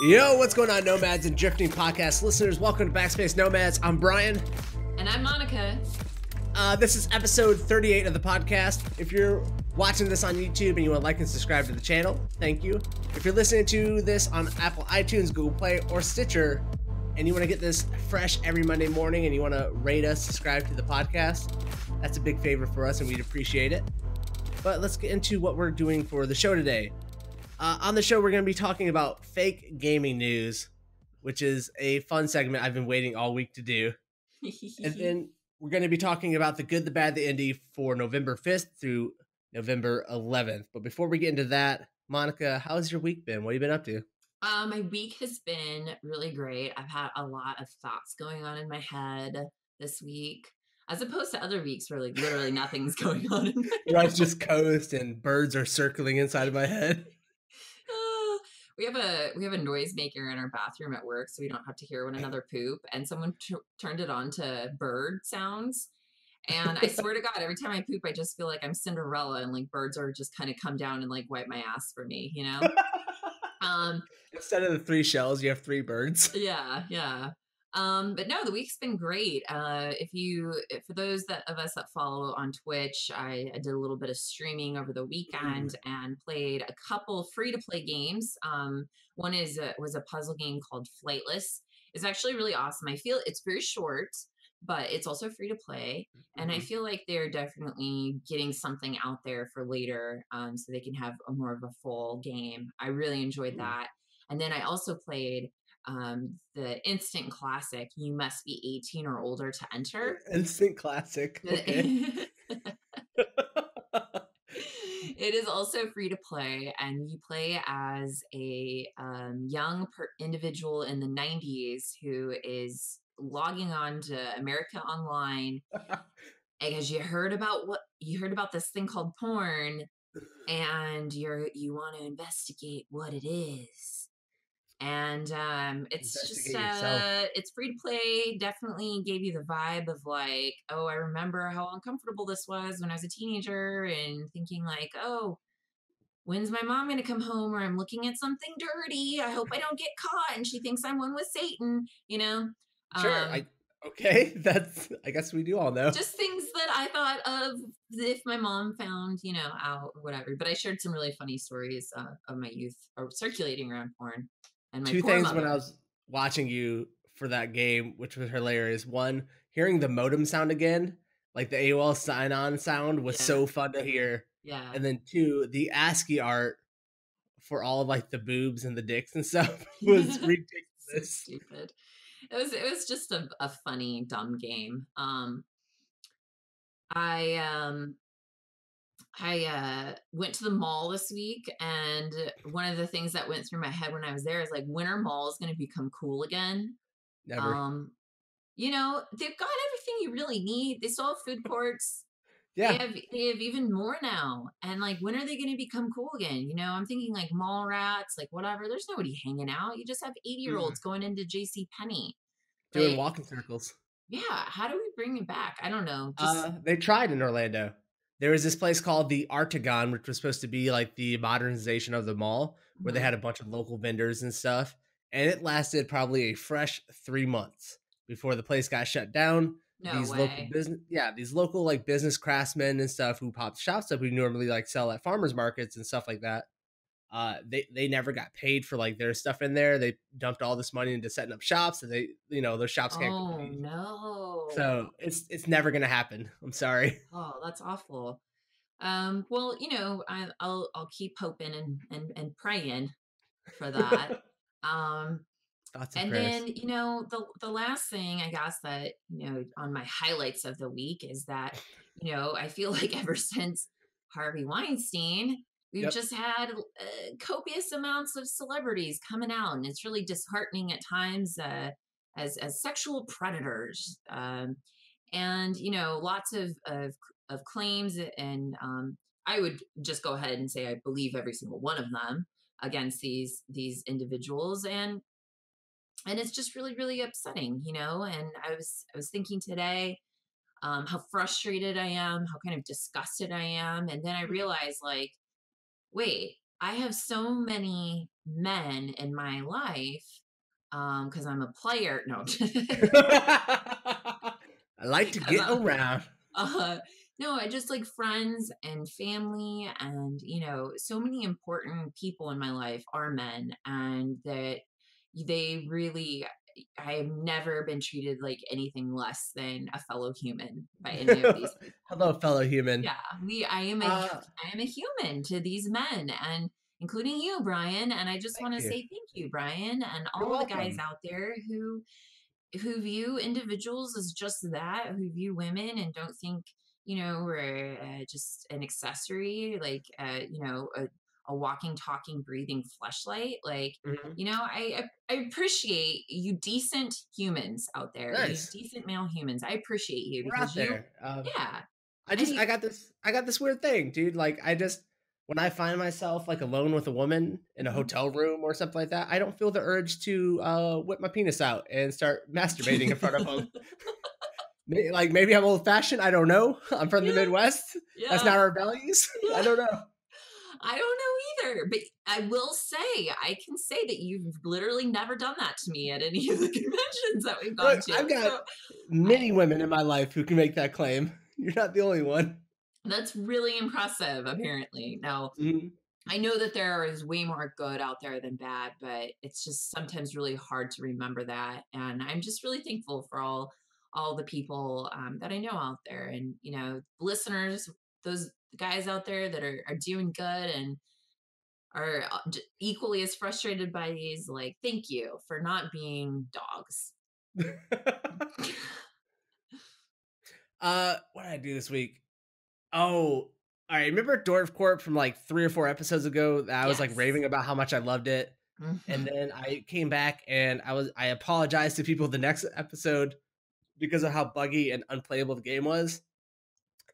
Yo, what's going on, Nomads and Drifting Podcast listeners? Welcome to Backspace Nomads. I'm Brian. And I'm Monica. This is episode 38 of the podcast. If you're watching this on YouTube and you want to like and subscribe to the channel, thank you. If you're listening to this on Apple iTunes, Google Play, or Stitcher, and you want to get this fresh every Monday morning and you want to rate us, subscribe to the podcast, that's a big favor for us and we'd appreciate it. But let's get into what we're doing for the show today. On the show, we're going to be talking about fake gaming news, which is a fun segment I've been waiting all week to do. And then we're going to be talking about the good, the bad, the indie for November 5th through November 11th. But before we get into that, Monica, how's your week been? What have you been up to? My week has been really great. I've had a lot of thoughts going on in my head this week, as opposed to other weeks where like literally nothing's going on in my head. Where I just coast and birds are circling inside of my head. We have a noisemaker in our bathroom at work, so we don't have to hear one another poop. And someone turned it on to bird sounds. And I swear to God, every time I poop, I just feel like I'm Cinderella and like birds are just kind of come down and like wipe my ass for me, you know? Instead of the 3 shells, you have 3 birds. Yeah. But no, the week's been great. For those of us that follow on Twitch, I did a little bit of streaming over the weekend and played a couple free to play games. One was a puzzle game called Flightless. It's actually really awesome. I feel it's very short, but it's also free to play. And I feel like they're definitely getting something out there for later, so they can have more of a full game. I really enjoyed that. And then I also played the instant classic, You Must Be 18 or Older to Enter. Instant classic. Okay. It is also free to play, and you play as a young individual in the 90s who is logging on to America Online because you heard about this thing called porn, and you want to investigate what it is. And it's just it's free to play. Definitely gave you the vibe of like, oh, I remember how uncomfortable this was when I was a teenager, and thinking like, oh, when's my mom gonna come home, or I'm looking at something dirty, I hope I don't get caught and she thinks I'm one with Satan, you know. Sure. Okay, that's, I guess we do all know. Just things that I thought of if my mom found, out or whatever. But I shared some really funny stories of my youth circulating around porn. And my 2 poor things mother. when I was watching you for that game, which was hilarious. 1, hearing the modem sound again, like the AOL sign-on sound was so fun to hear. Yeah. And then 2, the ASCII art for all of like the boobs and the dicks and stuff was ridiculous. So stupid. It was just a funny, dumb game. I went to the mall this week, and one of the things that went through my head when I was there is like, when are malls going to become cool again? Never. They've got everything you really need. They still have food courts. Yeah. They have even more now. And like, when are they going to become cool again? I'm thinking like mall rats, like whatever. There's nobody hanging out. You just have 80-year-olds going into JCPenney. Doing walking circles. Yeah. How do we bring it back? I don't know. They tried in Orlando. There was this place called the Artagon, which was supposed to be like the modernization of the mall, where they had a bunch of local vendors and stuff. And it lasted probably a fresh 3 months before the place got shut down. These local like business craftsmen and stuff who popped shops up, who normally like sell at farmers markets and stuff like that. They never got paid for like their stuff in there. They dumped all this money into setting up shops, and those shops can't compete. No. So it's never gonna happen. I'm sorry. Oh, that's awful. Well, I'll keep hoping and praying for that. And then, the last thing I guess that, on my highlights of the week is that, I feel like ever since Harvey Weinstein, we've just had copious amounts of celebrities coming out, and it's really disheartening at times as sexual predators. And, lots of claims, and I would just go ahead and say I believe every single one of them against these individuals, and it's just really, really upsetting, and I was thinking today how frustrated I am, how kind of disgusted I am, and then I realized, like, wait, I have so many men in my life, because I'm a player. No, I like to because get around. uh, no, I just like friends and family, and so many important people in my life are men, and that they really. I have never been treated like anything less than a fellow human by any of these people. Hello, fellow human. Yeah, Uh, I am a human to these men, and including you, Brian. And I just Thank want to you. say thank you, Brian, and You're all the guys welcome. out there who view individuals as just that, who view women and don't think, we're just an accessory, like, a walking, talking, breathing fleshlight. Like, Mhm. I appreciate you decent humans out there, you Nice. decent male humans. I appreciate you We're because out you, there. yeah. I And just you, I got this weird thing, dude. Like I just when I find myself like alone with a woman in a mhm. hotel room or something like that, I don't feel the urge to whip my penis out and start masturbating in front of them. Like maybe I'm old fashioned. I don't know. I'm from the Yeah, Midwest. That's yeah, not our values. I yeah. don't know. I don't know either, but I will say, I can say that you've literally never done that to me at any of the conventions that we've gone Look, to. I've got So I, many women in my life who can make that claim. You're not the only one. that's really impressive, apparently. Now, Mhm. I know that there is way more good out there than bad, but it's just sometimes really hard to remember that. And I'm just really thankful for all the people that I know out there, and listeners, those guys out there that are doing good and are equally as frustrated by these. Like, thank you for not being dogs. What did I do this week? Oh, all right. Remember Dwarf Corp from like 3 or 4 episodes ago that I was like Yes. raving about how much I loved it? And Hmm. then I came back and I apologized to people the next episode because of how buggy and unplayable the game was.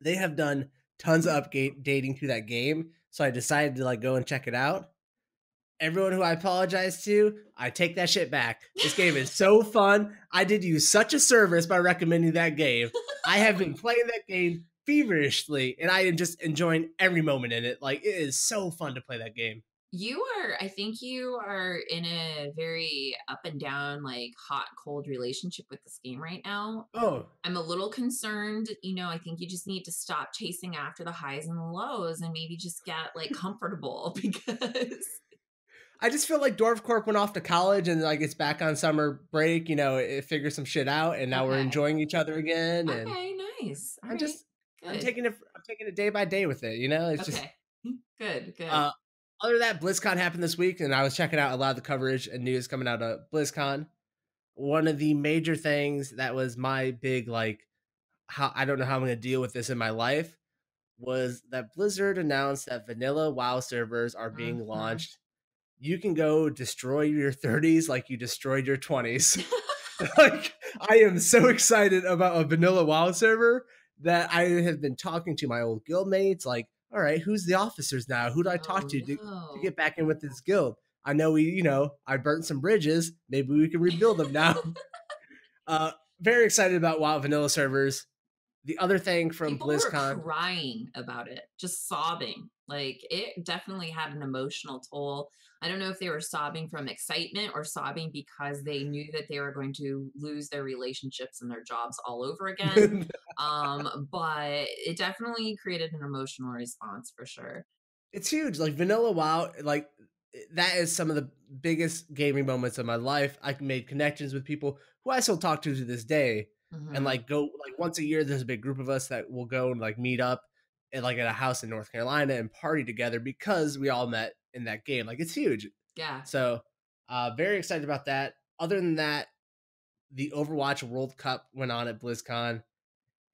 They have done tons of updating to that game, so I decided to like go and check it out. Everyone who I apologize to, I take that shit back. This game is so fun. I did you such a service by recommending that game. I have been playing that game feverishly, and I am just enjoying every moment in it. Like it is so fun to play that game. I think you are in a very up and down, like hot, cold relationship with this game right now. Oh, I'm a little concerned. I think you just need to stop chasing after the highs and the lows and maybe just get like comfortable because. I just feel like Dwarf Corp went off to college and like it's back on summer break. You know, it figured some shit out, and now we're Okay. enjoying each other again. And Okay. Nice. All I'm right. just Good. I'm taking it day by day with it. You know, it's just Okay. Good. Good. uh other than that, BlizzCon happened this week, and I was checking out a lot of the coverage and news coming out of BlizzCon. One of the major things that was my big like how I don't know how I'm going to deal with this in my life was that Blizzard announced that vanilla WoW servers are being Hmm. launched. You can go destroy your 30s like you destroyed your 20s. Like I am so excited about a vanilla WoW server that I have been talking to my old guildmates. Like, all right, who's the officers now? Who do I talk Oh to no. get back in with this guild? I know I burnt some bridges. Maybe we can rebuild them now. Uh, Very excited about WoW vanilla servers. The other thing from People were BlizzCon, crying about it, just sobbing. Like, it definitely had an emotional toll. I don't know if they were sobbing from excitement or sobbing because they knew that they were going to lose their relationships and their jobs all over again. But it definitely created an emotional response for sure. it's huge. Like vanilla WoW, like that is some of the biggest gaming moments of my life. I made connections with people who I still talk to this day, and Hmm. like go like once a year. There's a big group of us that will go and like meet up at like at a house in North Carolina and party together because we all met in that game. Like it's huge. Yeah. So, very excited about that. Other than that, the Overwatch World Cup went on at BlizzCon,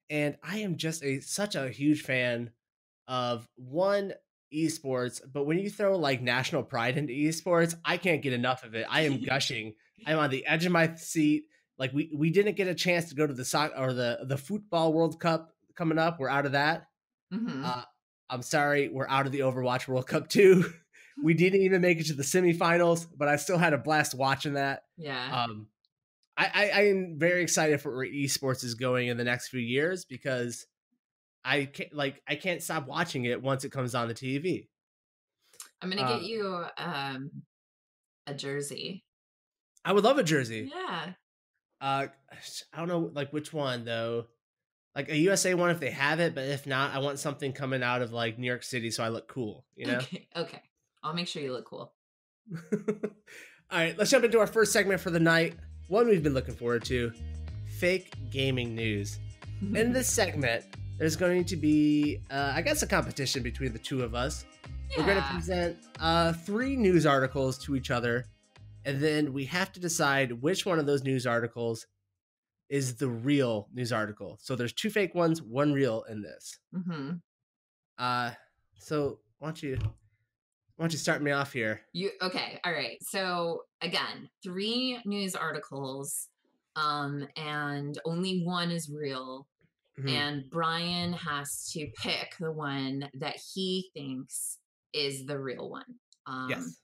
and I am just such a huge fan of one esports, but when you throw like national pride into esports, I can't get enough of it. I am gushing. I'm on the edge of my seat. Like we didn't get a chance to go to the soccer or the football World Cup coming up. We're out of that. Hmm. Uh, I'm sorry, we're out of the Overwatch World Cup too. We didn't even make it to the semifinals, but I still had a blast watching that. Yeah. Um, I am very excited for where esports is going in the next few years because I can't stop watching it once it comes on the TV. I'm gonna get Uh, you a jersey. I would love a jersey. Yeah. I don't know, like, which one, though. Like, a USA one if they have it, but if not, I want something coming out of, like, New York City so I look cool, you know? Okay. I'll make sure you look cool. All right, let's jump into our first segment for the night. One we've been looking forward to, fake gaming news. In this segment, there's going to be, I guess, a competition between the two of us. Yeah. We're going to present 3 news articles to each other, and then we have to decide which one of those news articles is the real news article. So there's 2 fake ones, 1 real in this. So why don't you start me off here? Okay. All right. So again, 3 news articles, and only 1 is real. And Brian has to pick the one that he thinks is the real one. Yes.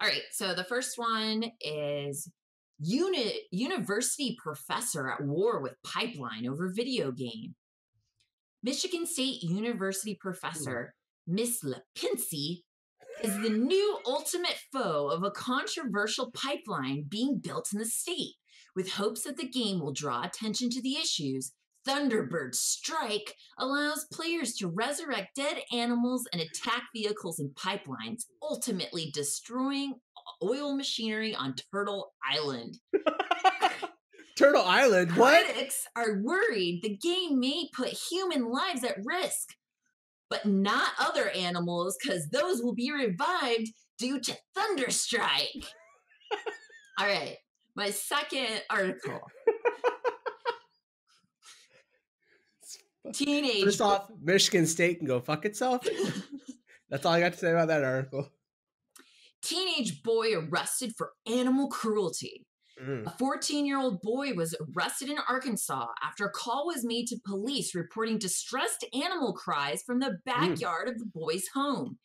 All right. So the first one is university professor at war with pipeline over video game. Michigan State University professor Miss Lipinski is the new ultimate foe of a controversial pipeline being built in the state, with hopes that the game will draw attention to the issues. Thunderbird Strike allows players to resurrect dead animals and attack vehicles and pipelines, ultimately destroying oil machinery on Turtle Island. Turtle Island? What? Critics are worried the game may put human lives at risk, but not other animals, because those will be revived due to Thunderstrike. All right, my second article. Teenage. First off, Michigan State can go fuck itself. That's all I got to say about that article. Teenage boy arrested for animal cruelty. A 14-year-old boy was arrested in Arkansas after a call was made to police reporting distressed animal cries from the backyard of the boy's home.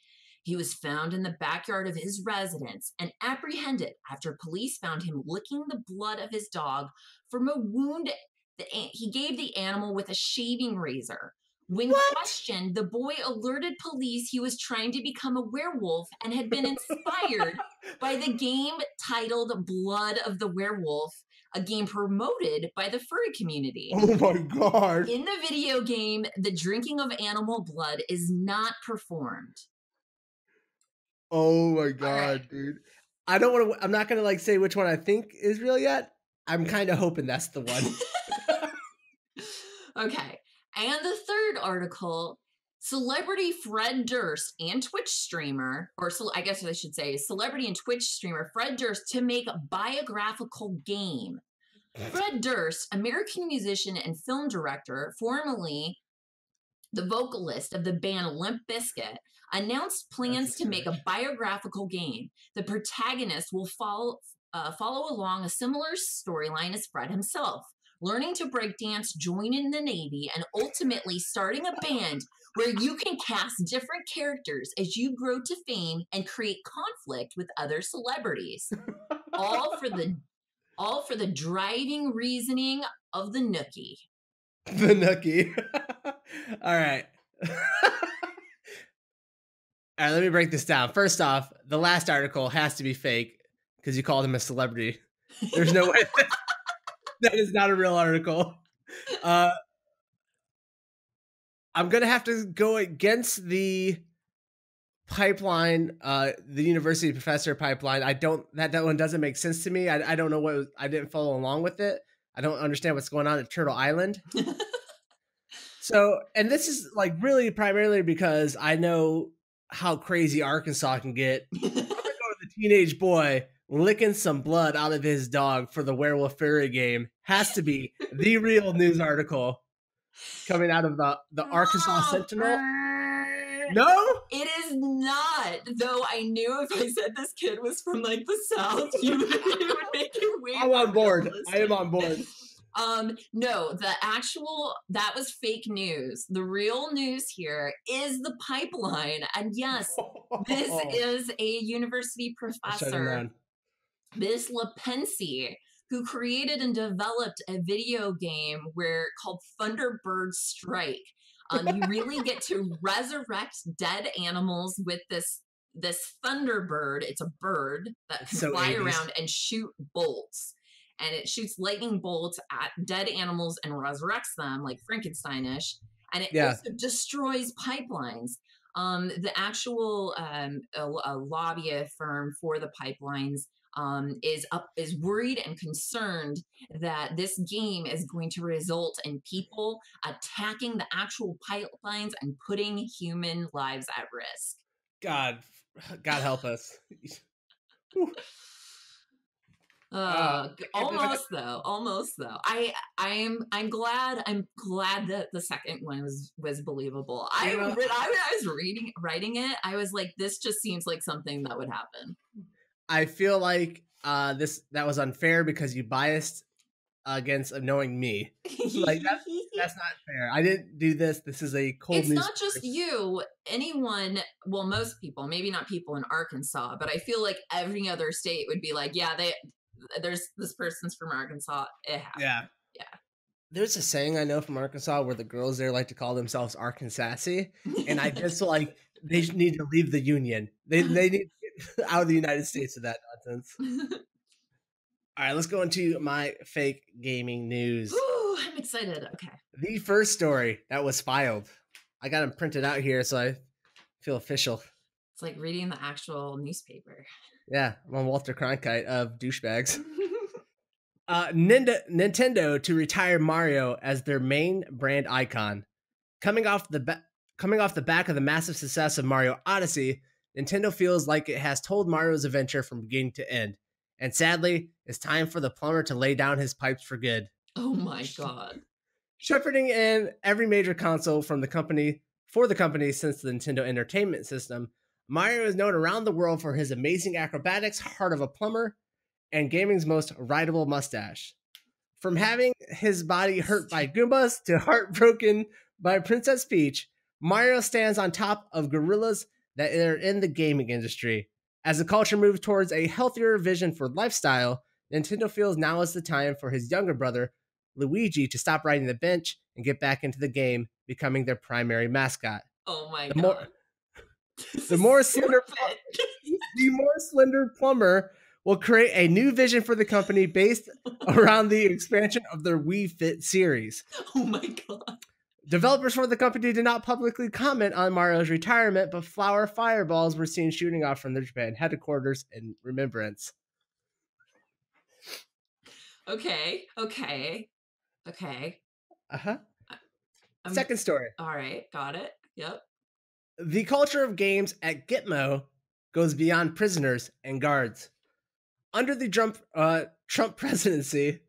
He was found in the backyard of his residence and apprehended after police found him licking the blood of his dog from a wound that he gave the animal with a shaving razor. When questioned, the boy alerted police he was trying to become a werewolf and had been inspired by the game titled Blood of the Werewolf, a game promoted by the furry community. Oh my God. In the video game, the drinking of animal blood is not performed. Oh my God, dude. I'm not going to like say which one I think is real yet. I'm kind of hoping that's the one. Okay. And the third article, celebrity Fred Durst and Twitch streamer, or I guess I should say celebrity and Twitch streamer Fred Durst to make a biographical game. Fred Durst, American musician and film director, formerly the vocalist of the band Limp Bizkit, announced plans to make a biographical game. The protagonist will follow along a similar storyline as Fred himself. Learning to break dance, joining the Navy, and ultimately starting a band where you can cast different characters as you grow to fame and create conflict with other celebrities. all for the driving reasoning of the Nookie. The Nookie. All right. All right, let me break this down. First off, the last article has to be fake because you called him a celebrity. There's no way. That is not a real article. I'm going to have to go against the pipeline, the university professor pipeline. That one doesn't make sense to me. I don't know I didn't follow along with it. I don't understand what's going on at Turtle Island. So, and this is like really primarily because I know how crazy Arkansas can get. I'm going to go with the teenage boy licking some blood out of his dog for the werewolf fairy game. Has to be the real news article coming out of the Arkansas Sentinel. No, it is not. Though I knew if I said this kid was from like the South, it would make it way. I'm on board. I am on board. No, that was fake news. The real news here is the pipeline. And yes, this is a university professor, Miss Lipinski, who created and developed a video game called Thunderbird Strike. You really get to resurrect dead animals with this this Thunderbird. It's a bird that can fly 80s. around and shoot bolts. And it shoots lightning bolts at dead animals and resurrects them, like Frankenstein-ish. And it also destroys pipelines. The actual a lobby firm for the pipelines is worried and concerned that this game is going to result in people attacking the actual pipelines and putting human lives at risk. God help us. Almost though. I'm glad that the second one was believable. I was writing it. I was like, this just seems like something that would happen. I feel like that was unfair because you biased against knowing me. Like that's not fair. I didn't do this. This is a cold news. It's not just you. Anyone, well, most people, maybe not people in Arkansas, but I feel like every other state would be like, yeah, there's this person's from Arkansas. It happened. Yeah. There's a saying I know from Arkansas where the girls there like to call themselves Arkansasy, and I just feel like they need to leave the union. They need to get out of the United States with that nonsense. All right, let's go into my fake gaming news. Ooh, I'm excited. Okay. The first story that was filed. I got them printed out here, so I feel official. It's like reading the actual newspaper. Yeah, I'm on Walter Cronkite of douchebags. Nintendo to retire Mario as their main brand icon. Coming off the back of the massive success of Mario Odyssey, Nintendo feels like it has told Mario's adventure from beginning to end. And sadly, it's time for the plumber to lay down his pipes for good. Oh my God. Shepherding in every major console for the company since the Nintendo Entertainment System, Mario is known around the world for his amazing acrobatics, heart of a plumber, and gaming's most rideable mustache. From having his body hurt by Goombas to heartbroken by Princess Peach, Mario stands on top of gorillas that are in the gaming industry. As the culture moves towards a healthier vision for lifestyle, Nintendo feels now is the time for his younger brother, Luigi, to stop riding the bench and get back into the game, becoming their primary mascot. Oh my God. The more slender plumber will create a new vision for the company based around the expansion of their Wii Fit series. Oh my God. Developers for the company did not publicly comment on Mario's retirement, but flower fireballs were seen shooting off from their Japan headquarters in remembrance. Okay. Uh-huh. Second story. All right, got it. Yep. The culture of games at Gitmo goes beyond prisoners and guards. Under the Trump presidency,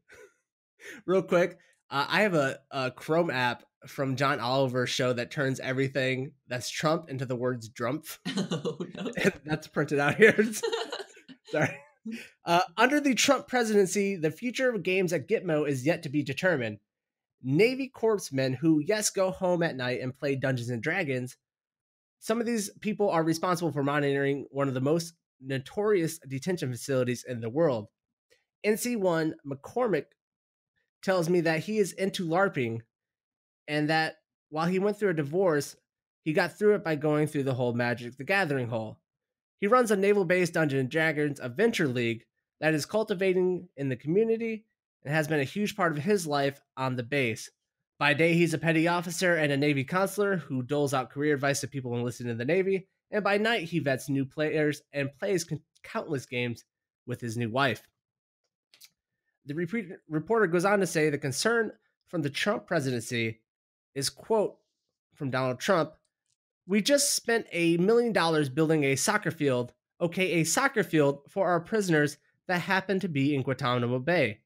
real quick, I have a Chrome app from John Oliver's show that turns everything that's Trump into the words Drumpf. Oh, no. And that's printed out here. Sorry. Under the Trump presidency, the future of games at Gitmo is yet to be determined. Navy corpsmen who, yes, go home at night and play Dungeons and Dragons. Some of these people are responsible for monitoring one of the most notorious detention facilities in the world. NC1 McCormick tells me that he is into LARPing and that while he went through a divorce, he got through it by going through the whole Magic the Gathering hole. He runs a naval-based Dungeons and Dragons adventure league that is cultivating in the community and has been a huge part of his life on the base. By day, he's a petty officer and a Navy counselor who doles out career advice to people enlisted in the Navy, and by night, he vets new players and plays countless games with his new wife. The reporter goes on to say the concern from the Trump presidency is, quote, from Donald Trump, "We just spent $1 million building a soccer field, a soccer field for our prisoners that happen to be in Guantanamo Bay.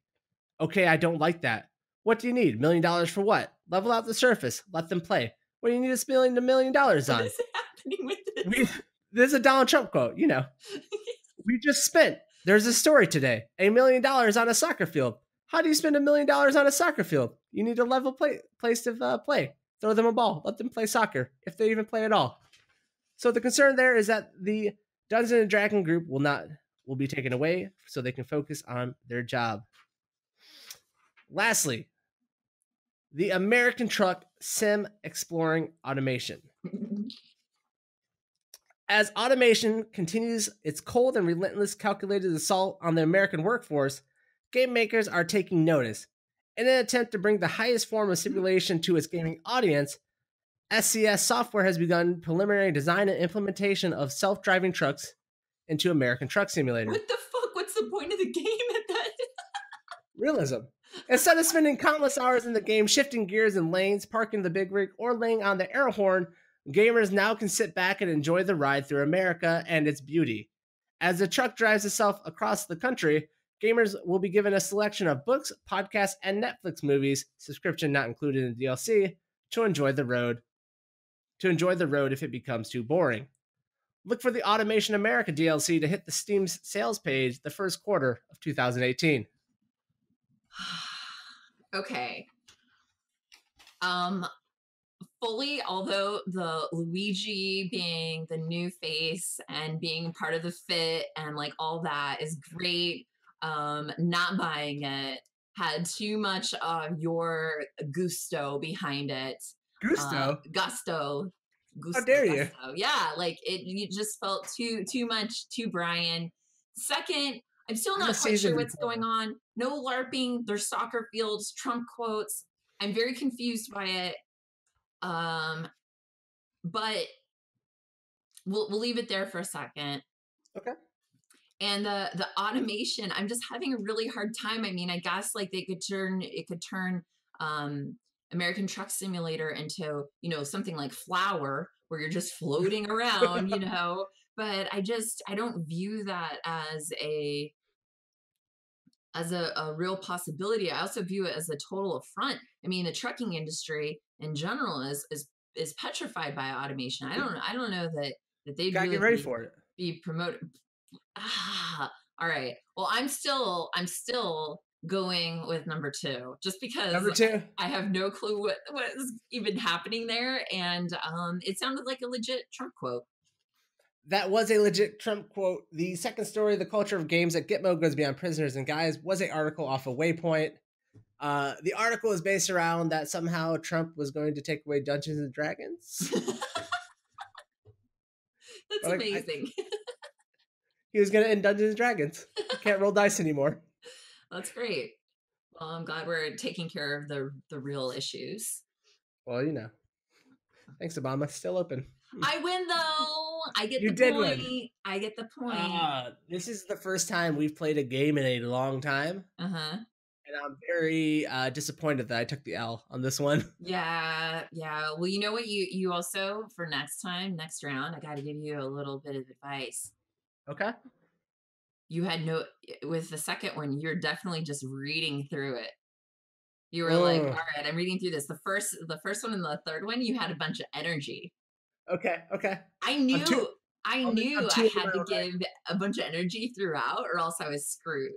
Okay, I don't like that. What do you need? $1 million for what? Level out the surface. Let them play. What do you need to spend $1 million on?" What is happening with this? This is a Donald Trump quote, you know. "We just spent, there's a story today, $1 million on a soccer field. How do you spend $1 million on a soccer field? You need a level place to play. Throw them a ball. Let them play soccer, if they even play at all." So the concern there is that the Dungeons and Dragons group will be taken away so they can focus on their job. Lastly, the American truck sim exploring automation. As automation continues its cold and relentless calculated assault on the American workforce, game makers are taking notice. In an attempt to bring the highest form of simulation to its gaming audience, SCS Software has begun preliminary design and implementation of self-driving trucks into American Truck Simulator. What the fuck? What's the point of the game at that? Realism. Instead of spending countless hours in the game shifting gears and lanes, parking the big rig, or laying on the air horn, gamers now can sit back and enjoy the ride through America and its beauty. As the truck drives itself across the country, gamers will be given a selection of books, podcasts, and Netflix movies, subscription not included in DLC, to enjoy the road. If it becomes too boring. Look for the Automation America DLC to hit the Steam's sales page the first quarter of 2018. Okay. Fully, although the Luigi being the new face and being part of the fit and like all that is great, not buying it. Had too much of your gusto behind it. Gusto. How dare you? Gusto. Yeah, like you just felt too much, too Brian. Second, I'm still not quite sure what's going on. No LARPing. There's soccer fields, Trump quotes. I'm very confused by it. But we'll leave it there for a second. Okay. And the automation, I'm just having a really hard time. I mean, I guess like it could turn American Truck Simulator into, something like Flower, where you're just floating around, but I don't view that as a real possibility. I also view it as a total affront. I mean, the trucking industry in general is petrified by automation. I don't know that they'd really get ready for it. Be promoted. All right. Well, I'm still going with number 2, just because number 2. I have no clue what is even happening there, and it sounded like a legit Trump quote. That was a legit Trump quote. The second story, The Culture of Games at Gitmo Goes Beyond Prisoners and Guys, was an article off of Waypoint. The article is based around that somehow Trump was going to take away Dungeons and Dragons. That's amazing. He was going to end Dungeons and Dragons. You can't roll dice anymore. That's great. Well, I'm glad we're taking care of the real issues. Well, thanks, Obama. Still open. I win, though. I get the point. Win. I get the point. This is the first time we've played a game in a long time. Uh-huh. And I'm very disappointed that I took the L on this one. Yeah. Well, you know what? You also, for next round, I got to give you a little bit of advice. Okay. You had with the second one, you're definitely just reading through it. You were like, all right, I'm reading through this. The first one and the third one, you had a bunch of energy. Okay. I knew I had to give a bunch of energy throughout, or else I was screwed.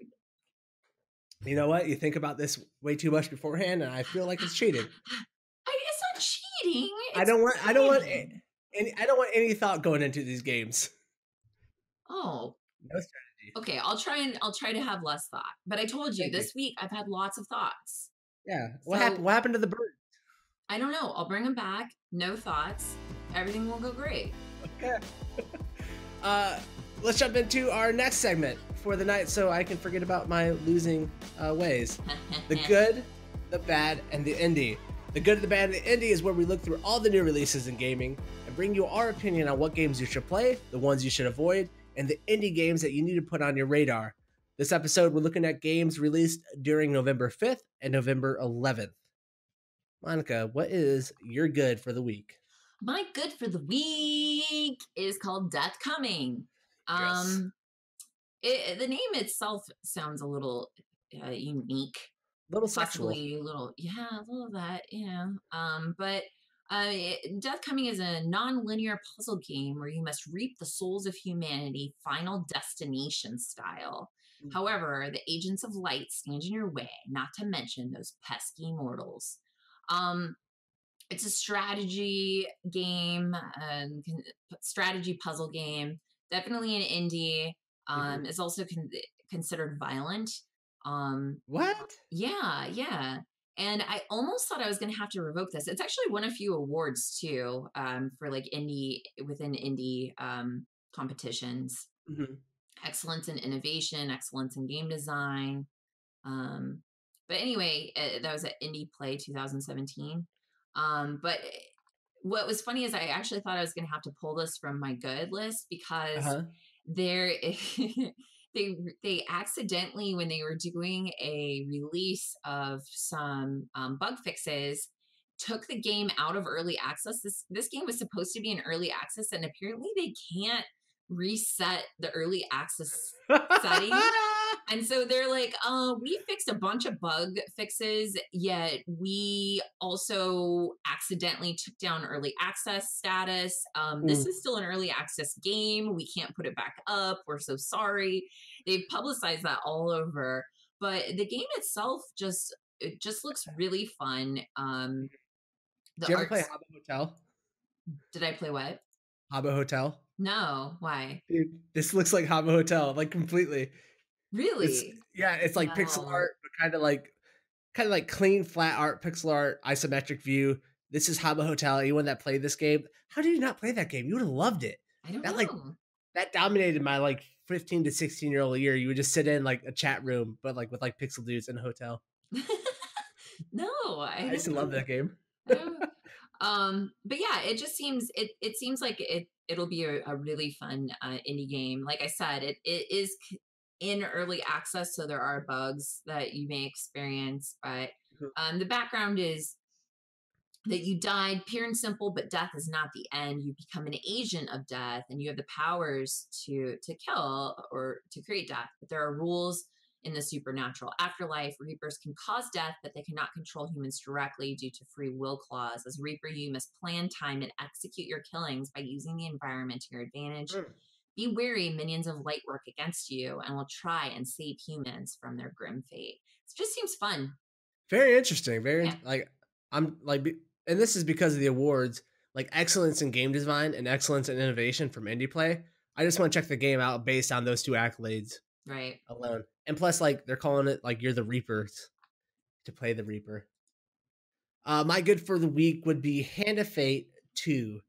You know what? You think about this way too much beforehand, and I feel like it's cheating. It's not cheating. I don't want any thought going into these games. Oh. No strategy. Okay, I'll try to have less thought. But I told you this week I've had lots of thoughts. Yeah. What happened to the bird? I don't know. I'll bring them back. No thoughts. Everything will go great. Okay. Let's jump into our next segment for the night so I can forget about my losing ways. The good, the bad, and the indie. The good, the bad, and the indie is where we look through all the new releases in gaming and bring you our opinion on what games you should play, the ones you should avoid, and the indie games that you need to put on your radar. This episode, we're looking at games released during November 5th and November 11th. Monica, what is your good for the week? My good for the week is called Death Coming. Yes. The name itself sounds a little unique. A little sexual. A little of that, but Death Coming is a non-linear puzzle game where you must reap the souls of humanity, Final Destination style. However, the agents of light stand in your way, not to mention those pesky mortals. It's a strategy game, strategy puzzle game. Definitely an indie. It's also considered violent. What? Yeah. And I almost thought I was going to have to revoke this. It's actually won a few awards too, for like indie within indie competitions. Mm-hmm. Excellence in innovation, excellence in game design. Um, but anyway, that was at Indie Play 2017. But what was funny is I actually thought I was going to have to pull this from my good list because Uh-huh. there they accidentally, when they were doing a release of some bug fixes, took the game out of early access. This game was supposed to be in early access, and apparently they can't reset the early access setting. And so they're like, we fixed a bunch of bug fixes, yet we also accidentally took down early access status. This is still an early access game. We can't put it back up. We're so sorry. They've publicized that all over. But the game itself it just looks really fun. Did The you ever play arts. Habbo Hotel? Did I play what? Habbo Hotel? No. Why? Dude, this looks like Habbo Hotel, like completely. It's Really? it's like pixel No. art, but kind of like clean, flat art, pixel art, isometric view. This is Habbo Hotel. Anyone that played this game, how did you not play that game? You would have loved it. I don't That like know. that dominated my like 15 to 16-year-old year. You would just sit in like a chat room, but like with like pixel dudes in a hotel. No, I I used don't to love know. that game. I don't, but yeah, it just seems it seems like it'll be a really fun indie game. Like I said, it is in early access, so there are bugs that you may experience, but the background is that you died, pure and simple, but death is not the end. You become an agent of death, and you have the powers to kill or to create death. But there are rules in the supernatural afterlife. Reapers can cause death, but they cannot control humans directly due to free will clause. As Reaper, you must plan, time, and execute your killings by using the environment to your advantage. Be wary, minions of light work against you and will try and save humans from their grim fate. It just seems fun. Very interesting. Yeah, Like I'm like, and this is because of the awards, like excellence in game design and excellence in innovation from Indie Play. I just want to check the game out based on those two accolades right. alone. And plus, like they're calling it like you're the Reapers to play the Reaper. My good for the week would be Hand of Fate 2.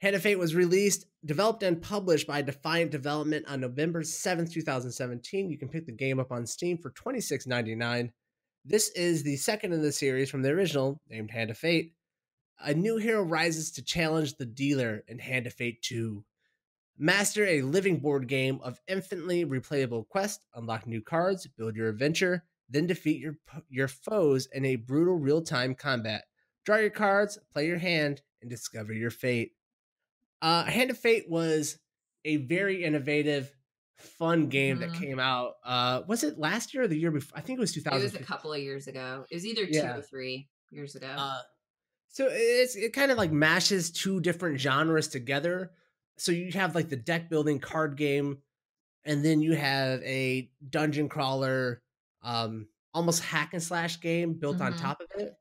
Hand of Fate was released, developed, and published by Defiant Development on November 7th, 2017. You can pick the game up on Steam for $26.99. This is the second in the series from the original, named Hand of Fate. A new hero rises to challenge the dealer in Hand of Fate 2. Master a living board game of infinitely replayable quests, unlock new cards, build your adventure, then defeat your foes in a brutal real-time combat. Draw your cards, play your hand, and discover your fate. Hand of Fate was a very innovative, fun game that came out. Was it last year or the year before? I think it was It was a 2015. couple of years ago. It was either 2 Yeah. or 3 years ago. So it kind of like mashes two different genres together. So you have like the deck building card game, and then you have a dungeon crawler, almost hack and slash game built on top of it.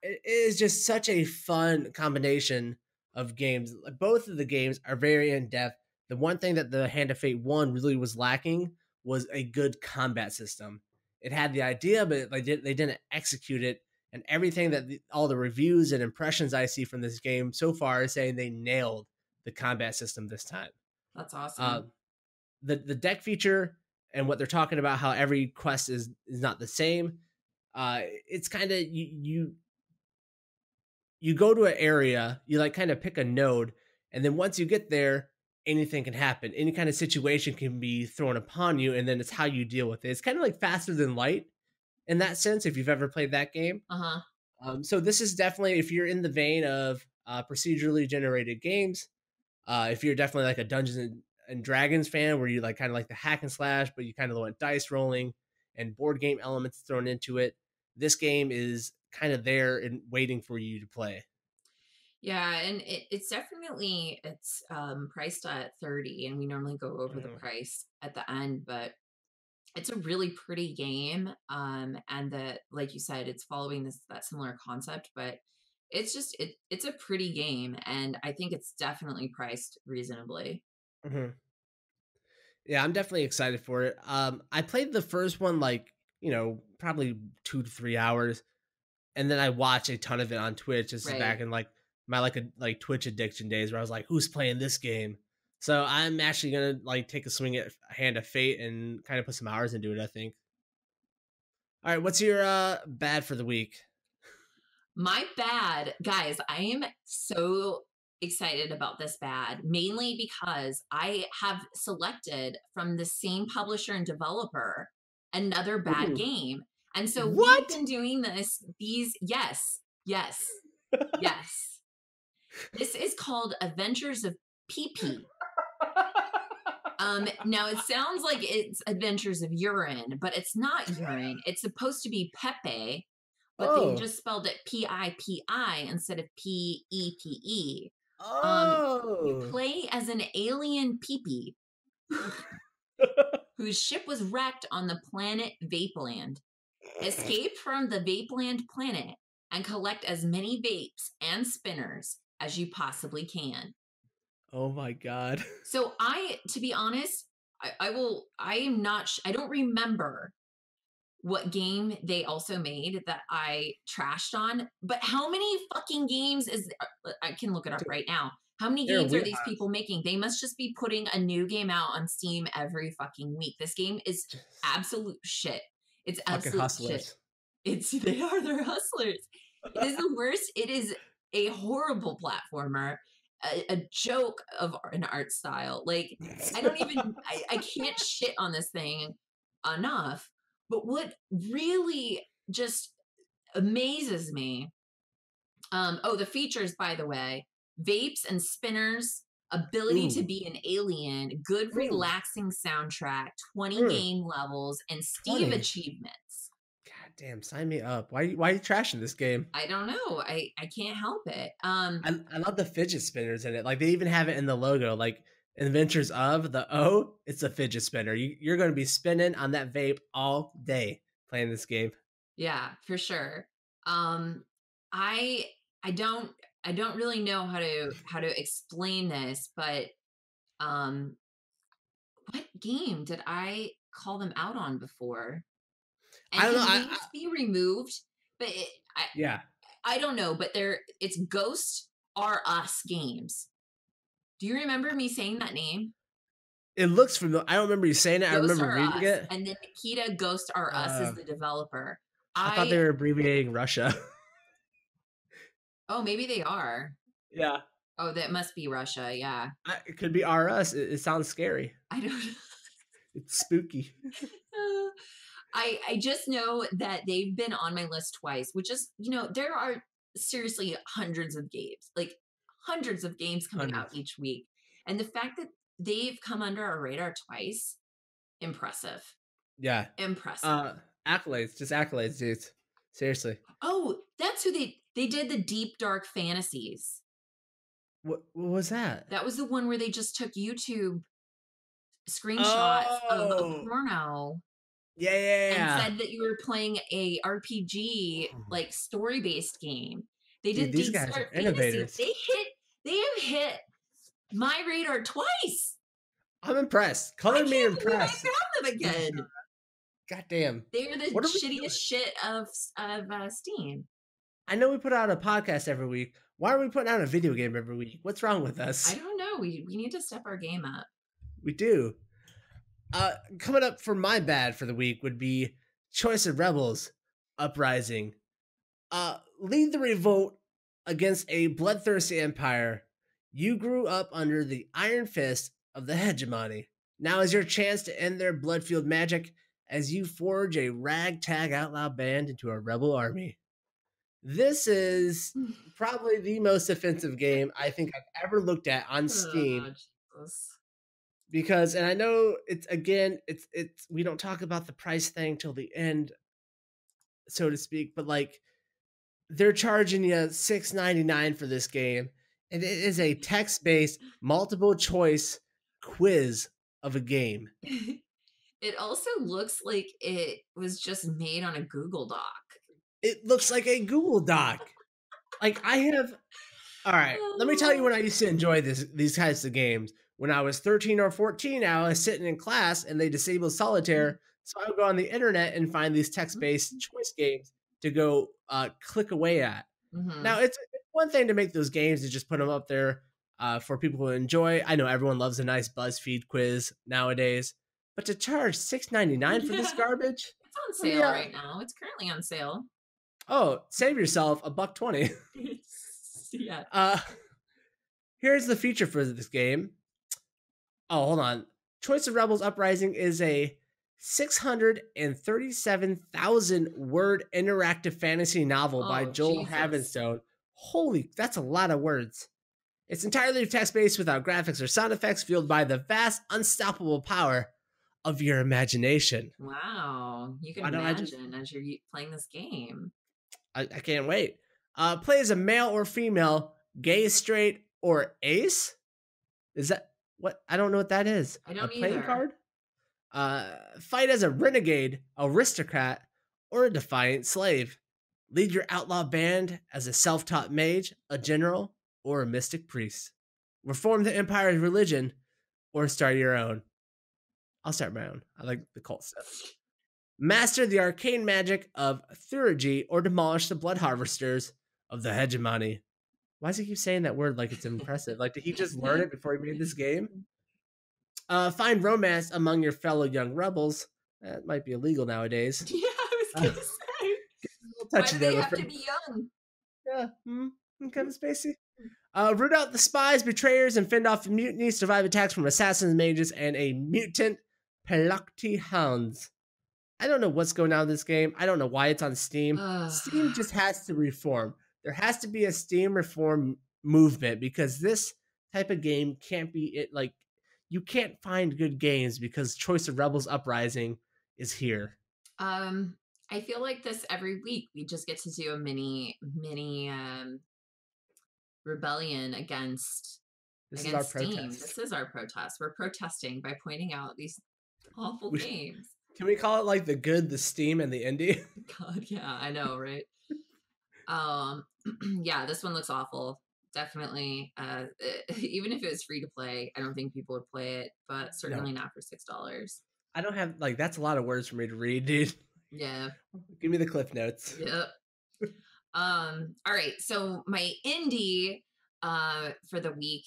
It is just such a fun combination of games. Both of the games are very in depth. The one thing that the Hand of Fate 1 really was lacking was a good combat system. It had the idea, but they didn't execute it. And everything that all the reviews and impressions I see from this game so far is saying they nailed the combat system this time. That's awesome. The deck feature and what they're talking about, how every quest is not the same. It's kind of you go to an area, you like kind of pick a node, and then once you get there, anything can happen. Any kind of situation can be thrown upon you, and then it's how you deal with it. It's kind of like faster than light in that sense, if you've ever played that game. So this is definitely, if you're in the vein of procedurally generated games, if you're definitely like a Dungeons and Dragons fan, where you like kind of like the hack and slash, but you kind of want dice rolling and board game elements thrown into it, this game is kind of there and waiting for you to play. Yeah, and it's definitely it's priced at 30, and we normally go over the price at the end, but it's a really pretty game. And that, like you said, it's following that similar concept, but it's a pretty game, and I think it's definitely priced reasonably. Yeah, I'm definitely excited for it. I played the first one like probably 2 to 3 hours, and then I watch a ton of it on Twitch. This is back in like my like Twitch addiction days where I was like, who's playing this game? So I'm actually gonna like take a swing at Hand of Fate and kind of put some hours into it, I think. All right, what's your bad for the week? My bad, guys, I am so excited about this bad, mainly because I have selected from the same publisher and developer another bad game. And so we've been doing yes. This is called Adventures of PP. Now it sounds like it's Adventures of Urine, but it's not urine. It's supposed to be Pepe, but they just spelled it P-I-P-I instead of P-E-P-E. You play as an alien peepee whose ship was wrecked on the planet Vapeland. Escape from the Vapeland planet and collect as many vapes and spinners as you possibly can. Oh my God. So to be honest, I don't remember what game they also made that I trashed on, but how many fucking games I can look it up right now. How many games are these people making? They must just be putting a new game out on Steam every fucking week. This game is absolute shit. It's absolute shit. They're hustlers. It is the worst. It is a horrible platformer. A joke of an art style. Like, I can't shit on this thing enough. But what really just amazes me, the features, by the way, vapes and spinners, ability to be an alien, good relaxing soundtrack, 20 game levels, and Steve achievements. God damn, sign me up. Why are you trashing this game? I don't know. I can't help it. I love the fidget spinners in it. Like, they even have it in the logo. Like, Adventures of the O, it's a fidget spinner. You're going to be spinning on that vape all day playing this game. Yeah, for sure. I don't really know how to explain this, but what game did I call them out on before? And I don't know. Can these be removed? But I don't know. But it's Ghost R Us Games. Do you remember me saying that name? It looks familiar. I don't remember you saying it. Ghost I remember reading it. And then Nikita Ghost R Us is the developer. I thought they were abbreviating Russia. Oh, maybe they are. Yeah. Oh, that must be Russia. Yeah. It could be R Us. It sounds scary. I don't know. It's spooky. I just know that they've been on my list twice, which is, there are seriously hundreds of games coming out each week. And the fact that they've come under our radar twice, impressive. Yeah. Impressive. Accolades, just accolades, dudes. Seriously. Oh, that's who they did the Deep Dark Fantasies. What was that? That was the one where they just took YouTube screenshots of a porno. Yeah. And said that you were playing a RPG, like story-based game. They did these guys are innovators. They have hit my radar twice. I'm impressed. Color me impressed. I found them again. God damn. They're the shittiest shit of Steam. I know we put out a podcast every week. Why are we putting out a video game every week? What's wrong with us? I don't know. We need to step our game up. We do. Coming up for my bad for the week would be Choice of Rebels Uprising. Lead the revolt against a bloodthirsty empire. You grew up under the iron fist of the hegemony. Now is your chance to end their blood-fueled magic as you forge a ragtag outlaw band into a rebel army. This is probably the most offensive game I think I've ever looked at on Steam. Because, and I know it's we don't talk about the price thing till the end, so to speak, but like, they're charging you $6.99 for this game, and it is a text-based multiple choice quiz of a game. It also looks like it was just made on a Google Doc. It looks like a Google Doc. Like, all right, let me tell you when I used to enjoy these types of games. When I was 13 or 14, I was sitting in class and they disabled solitaire So I would go on the internet and find these text-based choice games to go click away at. Now, it's one thing to make those games and just put them up there for people to enjoy. I know everyone loves a nice BuzzFeed quiz nowadays, but to charge $6.99 for this garbage? It's on sale right now. It's currently on sale. Oh, save yourself $1.20. Yeah. Here's the feature for this game. Oh, hold on. Choice of Rebels Uprising is a 637,000 word interactive fantasy novel by Joel Havenstone. Holy, that's a lot of words. It's entirely text-based without graphics or sound effects, fueled by the vast, unstoppable power of your imagination. Wow. You can imagine as you're playing this game. I can't wait. Play as a male or female, gay, straight, or ace? Is that what? I don't know what that is. I don't a playing either. card? Fight as a renegade, aristocrat, or a defiant slave. Lead your outlaw band as a self-taught mage, a general, or a mystic priest. Reform the empire's religion, or start your own. I'll start my own. I like the cult stuff. Master the arcane magic of Theurgy, or demolish the blood harvesters of the hegemony. Why does he keep saying that word like it's impressive? Like, did he just learn it before he made this game? Find romance among your fellow young rebels. That might be illegal nowadays. Yeah, I was gonna say. Why do they have to be young? Yeah, Kevin Spacey. Root out the spies, betrayers, and fend off the mutiny. Survive attacks from assassins, mages, and a mutant Pelocti hounds. I don't know what's going on in this game. I don't know why it's on Steam. Steam just has to reform. There has to be a Steam reform movement, because this type of game can't be it. Like, you can't find good games because Choice of Rebels Uprising is here. I feel like this every week we just get to do a mini rebellion against This is our Steam. protest. This is our protest. We're protesting by pointing out these awful games. Can we call it like the good, the Steam, and the indie? God, yeah, I know, right? Yeah, this one looks awful. Definitely. Even if it was free to play, I don't think people would play it, but certainly not for $6. I don't have, like, that's a lot of words for me to read, dude. Yeah. Give me the cliff notes. Yep. All right. So my indie for the week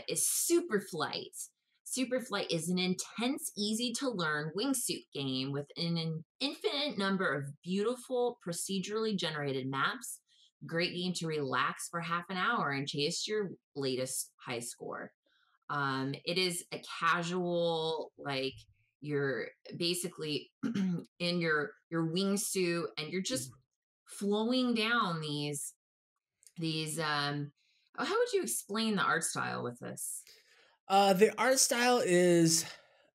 is Superflight. Superflight is an intense, easy to learn wingsuit game with an infinite number of beautiful, procedurally generated maps. Great game to relax for half an hour and chase your latest high score. It is a casual, like, you're basically in your wingsuit and you're just flowing down these how would you explain the art style with this? The art style is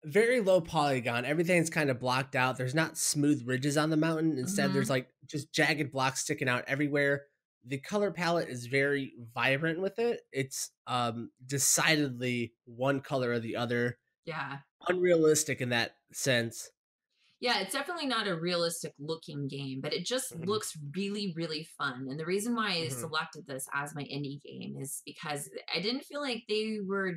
very low polygon. Everything's kind of blocked out. There's not smooth ridges on the mountain. Instead, there's like just jagged blocks sticking out everywhere. The color palette is very vibrant with it. It's decidedly one color or the other. Yeah. Unrealistic in that sense. Yeah, it's definitely not a realistic looking game, but it just looks really, really fun. And the reason why I selected this as my indie game is because I didn't feel like they were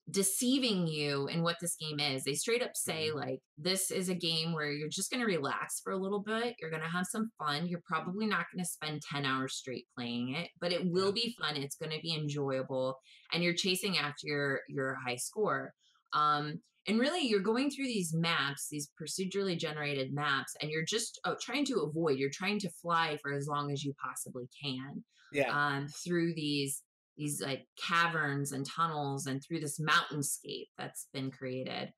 deceiving you in what this game is. They straight up say, like, this is a game where you're just going to relax for a little bit. You're going to have some fun. You're probably not going to spend 10 hours straight playing it, but it will be fun. It's going to be enjoyable. And you're chasing after your high score. And really, you're going through these maps, these procedurally generated maps, and you're just trying to avoid. You're trying to fly for as long as you possibly can. Yeah. Through these like caverns and tunnels and through this mountainscape that's been created.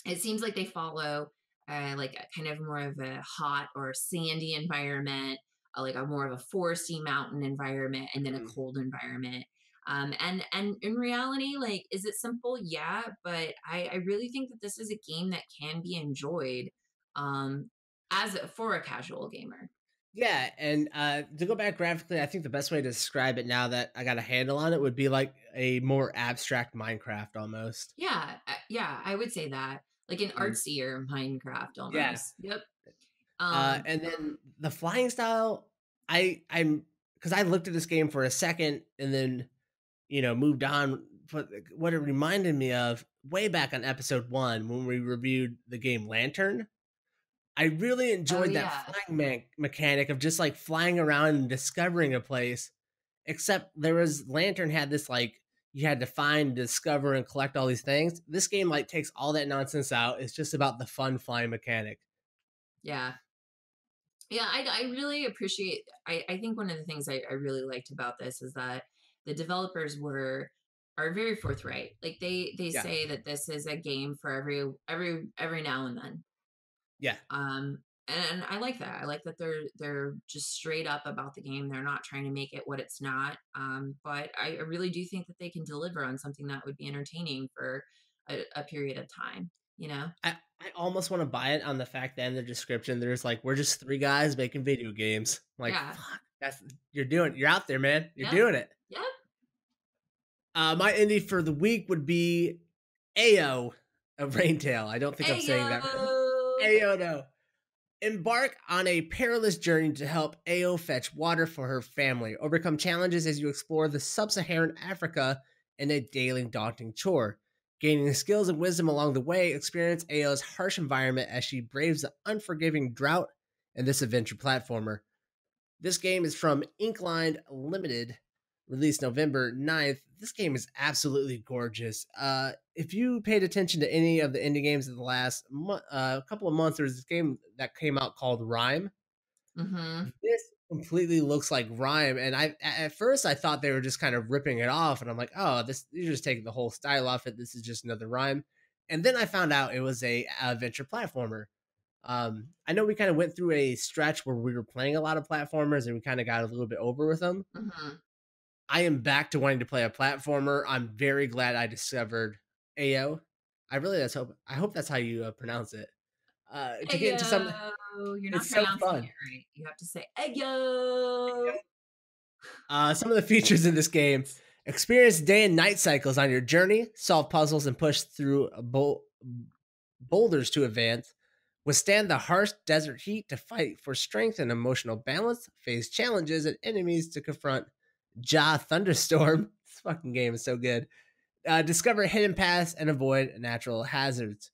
It seems like they follow like a kind of more of a hot or sandy environment, like a more of a foresty mountain environment, and then a cold environment. And in reality, like, is it simple? Yeah, but I really think that this is a game that can be enjoyed for a casual gamer. Yeah, and to go back graphically, I think the best way to describe it now that I got a handle on it would be like a more abstract Minecraft almost. Yeah, I would say that. Like an artsier Minecraft almost. Yeah. Yep. And then the flying style, I'm because I looked at this game for a second and then moved on but what it reminded me of way back on episode 1 when we reviewed the game Lantern. I really Oh enjoyed that yeah. flying mechanic of just like flying around and discovering a place. Except there was Lantern had this like you had to find, discover, and collect all these things. This game like takes all that nonsense out. It's just about the fun flying mechanic. Yeah. Yeah, I really appreciate. I think one of the things I really liked about this is that the developers are very forthright. Like they Yeah, say that this is a game for every now and then. yeah. Um, and I like that. I like that they're just straight up about the game. They're not trying to make it what it's not. But I really do think that they can deliver on something that would be entertaining for a period of time. You know? I almost want to buy it on the fact that in the description there's like we're just 3 guys making video games. I'm like, Yeah. fuck, that's you're out there, man. You're Yep. doing it. Yep. My indie for the week would be AO of Raintail. I don't think I'm Hey saying that. yo. AO no. Embark on a perilous journey to help AO fetch water for her family. Overcome challenges as you explore the sub-Saharan Africa in a daily daunting chore. Gaining skills and wisdom along the way, experience AO's harsh environment as she braves the unforgiving drought in this adventure platformer. This game is from Inkline Limited, released November 9th. This game is absolutely gorgeous. If you paid attention to any of the indie games of the last couple of months, there's this game that came out called Rhyme. Mm-hmm. This completely looks like Rhyme, and at first I thought they were just kind of ripping it off, and I'm like, oh, this you're just taking the whole style off it. This is just another Rhyme, and then I found out it was a adventure platformer. I know we kind of went through a stretch where we were playing a lot of platformers, and we kind of got a little bit over with them. Mm-hmm. I am back to wanting to play a platformer. I'm very glad I discovered AO. I hope that's how you pronounce it. To Hey get into something, yo. You're not it's so pronouncing fun. it right. You have to say hey yo. Some of the features in this game: experience day and night cycles on your journey, solve puzzles, and push through boulders to advance. Withstand the harsh desert heat to fight for strength and emotional balance. Face challenges and enemies to confront Ja Thunderstorm. This fucking game is so good. Discover hidden paths and avoid natural hazards.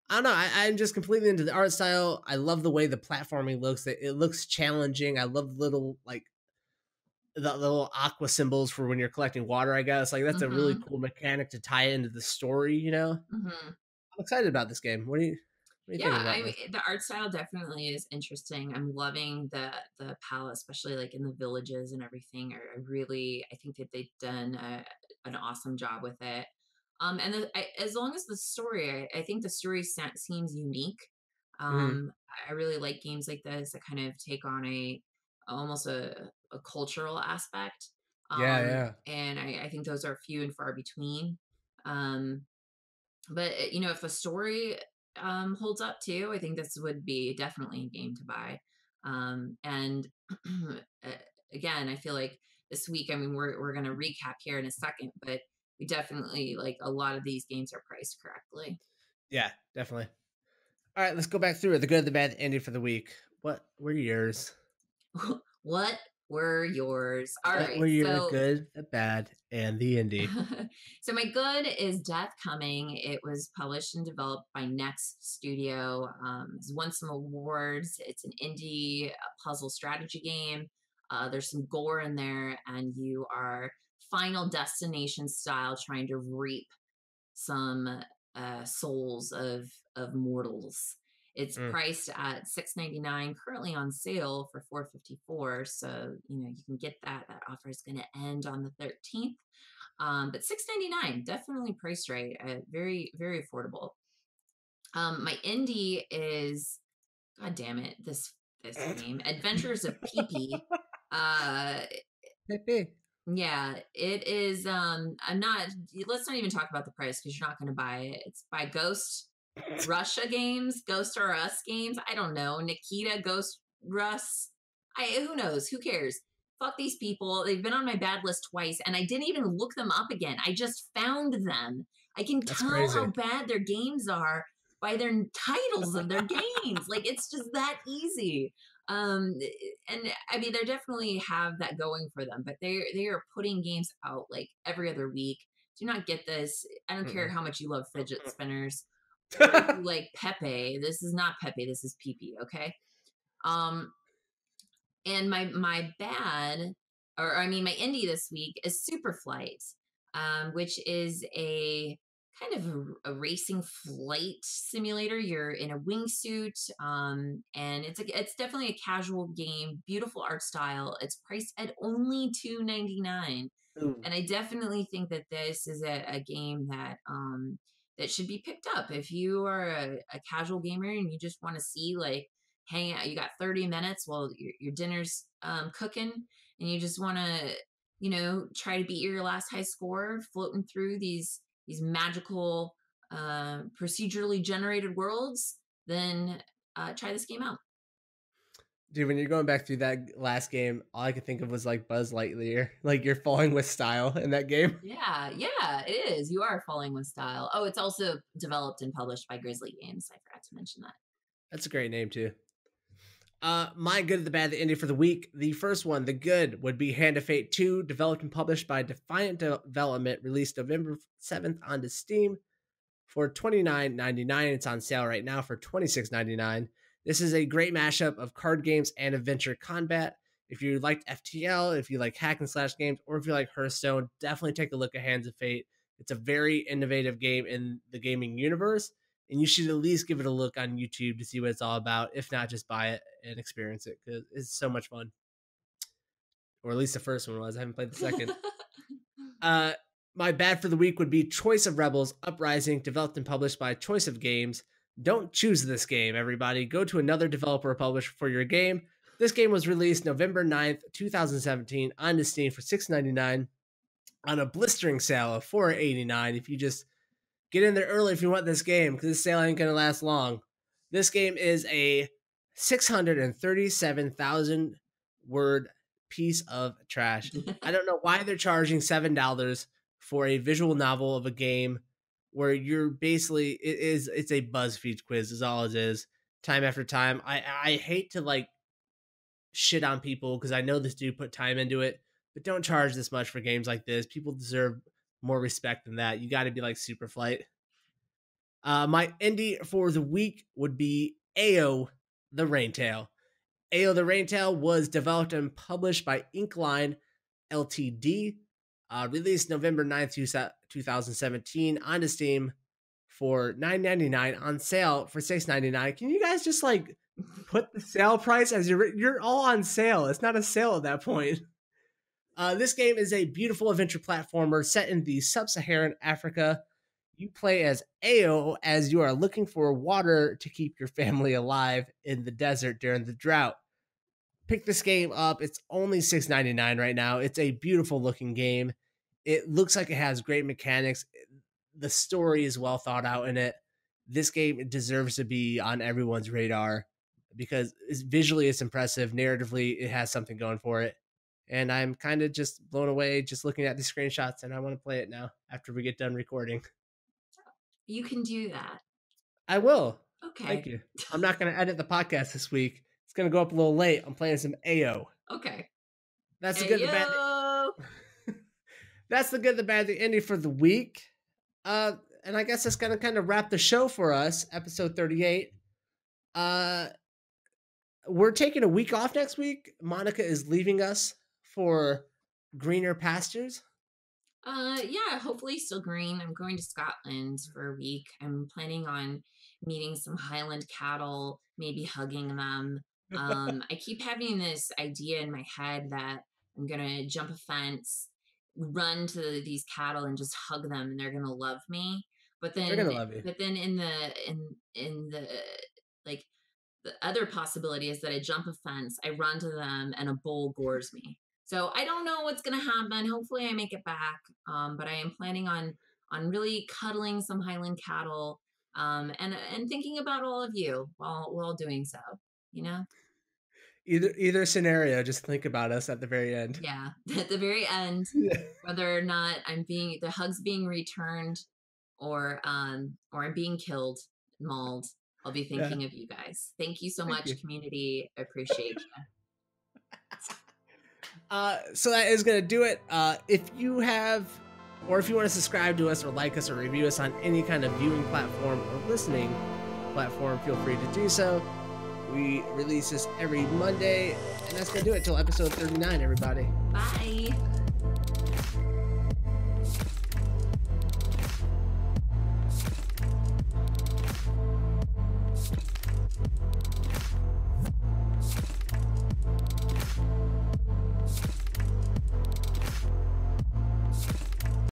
I don't know. I'm just completely into the art style. I love the way the platforming looks. It looks challenging. I love the little aqua symbols for when you're collecting water. I guess like that's a really Mm-hmm. cool mechanic to tie into the story. Mm-hmm. I'm excited about this game. What are you thinking Yeah, about I mean this? the art style definitely is interesting. I'm loving the palette, especially like in the villages and everything. I think that they've done an awesome job with it. And as long as the story, I think the story seems unique. Mhm. I really like games like this that kind of take on almost a cultural aspect. Yeah, yeah. And I think those are few and far between. Um, but if the story holds up too, I think this would be definitely a game to buy. And uh, again, I feel like this week, I mean, we're going to recap here in a second, but we definitely like a lot of these games are priced correctly. Yeah, definitely. All right, let's go back through it. The good, the bad, the indie for the week. What were yours? What were yours? All What right, were your so good, the bad, and the indie? so my good is Death Coming. It was published and developed by Next Studio. It's won some awards. It's an indie puzzle strategy game. There's some gore in there, and you are Final Destination style trying to reap some souls of mortals. It's Mm, priced at $6.99, currently on sale for $4.54. So you can get that. That offer is going to end on the 13th. But $6.99, definitely priced right. Very very affordable. My indie is, god damn it, this name, Adventures of Pee Pee. Uh, Pepe. yeah, it is. I'm not. Let's not even talk about the price because you're not going to buy it. It's by Ghost Russia Games, Ghost R Us Games. I don't know. Nikita Ghost Russ. Who knows? Who cares? Fuck these people. They've been on my bad list twice, and I didn't even look them up again. I just found them. I can That's tell how crazy. bad their games are by their titles of their games. Like it's just that easy. Um, and I mean, they definitely have that going for them, but they are putting games out like every other week. do not get this. I don't care how much you love fidget spinners or if you like Pepe. This is not Pepe. This is Pee. Okay. And my bad, or I mean my indie this week is Superflight, which is a kind of a racing flight simulator. You're in a wingsuit, and it's definitely a casual game. Beautiful art style. It's priced at only $2.99, and I definitely think that this is a game that should be picked up if you are a casual gamer and you just want to see like hang out. You got 30 minutes while your dinner's cooking, and you just want to, try to beat your last high score, floating through these magical procedurally generated worlds. Then try this game out. Dude, when you're going back through that last game, all I could think of was like Buzz Lightyear. Like you're falling with style in that game. Yeah, it is. You are falling with style. Oh, it's also developed and published by Grizzly Games. I forgot to mention that. That's a great name too. My good, the bad, the indie for the week. The first one, the good, would be Hand of Fate 2, developed and published by Defiant Development, released November 7th onto Steam for $29.99. It's on sale right now for $26.99. This is a great mashup of card games and adventure combat. If you liked FTL, if you like hack and slash games, or if you like Hearthstone, definitely take a look at Hands of Fate. It's a very innovative game in the gaming universe, and you should at least give it a look on YouTube to see what it's all about. If not, just buy it and experience it because it's so much fun. Or at least the first one was. I haven't played the second. My bad for the week would be Choice of Rebels Uprising, developed and published by Choice of Games. Don't choose this game, everybody. Go to another developer or publisher for your game. This game was released November 9th, 2017 on Steam for $6.99 on a blistering sale of $4.89 if you just get in there early if you want this game, because this sale ain't going to last long. This game is a 637,000 word piece of trash. I don't know why they're charging $7 for a visual novel of a game where you're basically it's a BuzzFeed quiz is all it is, time after time. I hate to like shit on people because I know this dude put time into it, but don't charge this much for games like this. People deserve more respect than that. You got to be like Superflight. My indie for the week would be AO the Raintail. AO the Raintail was developed and published by Inkline Ltd. Released November 9th, 2017 on Steam for $9.99, on sale for $6.99. Can you guys just like put the sale price as you're all on sale? It's not a sale at that point. This game is a beautiful adventure platformer set in the sub-Saharan Africa. You play as Ao as you are looking for water to keep your family alive in the desert during the drought. Pick this game up. It's only $6.99 right now. It's a beautiful looking game. It looks like it has great mechanics. The story is well thought out in it. This game deserves to be on everyone's radar because visually it's impressive. Narratively, it has something going for it. And I'm kind of just blown away just looking at the screenshots, and I want to play it now after we get done recording. You can do that. I will. Okay. Thank you. I'm not going to edit the podcast this week. It's going to go up a little late. I'm playing some AO. Okay. That's the good, the bad. That's the good, the bad, the indie for the week. And I guess that's going to kind of wrap the show for us, episode 38. We're taking a week off next week. Monica is leaving us for greener pastures. Yeah, hopefully still green. I'm going to Scotland for a week. I'm planning on meeting some Highland cattle, maybe hugging them. I keep having this idea in my head that I'm gonna jump a fence, run to these cattle and just hug them, and they're gonna love me. But then they're gonna love you. But then in the like the other possibility is that I jump a fence, I run to them, and a bull gores me. So I don't know what's going to happen. Hopefully I make it back. But I am planning on really cuddling some Highland cattle and thinking about all of you while doing so, you know? Either scenario, just think about us at the very end. Yeah, at the very end, whether or not the hug's being returned or I'm being killed, mauled, I'll be thinking of you guys. Thank you so much, community. I appreciate you. So that is going to do it. If you have Or if you want to subscribe to us or like us or review us on any kind of viewing platform or listening platform, feel free to do so. We release this every Monday, and that's going to do it till episode 39, everybody. Bye.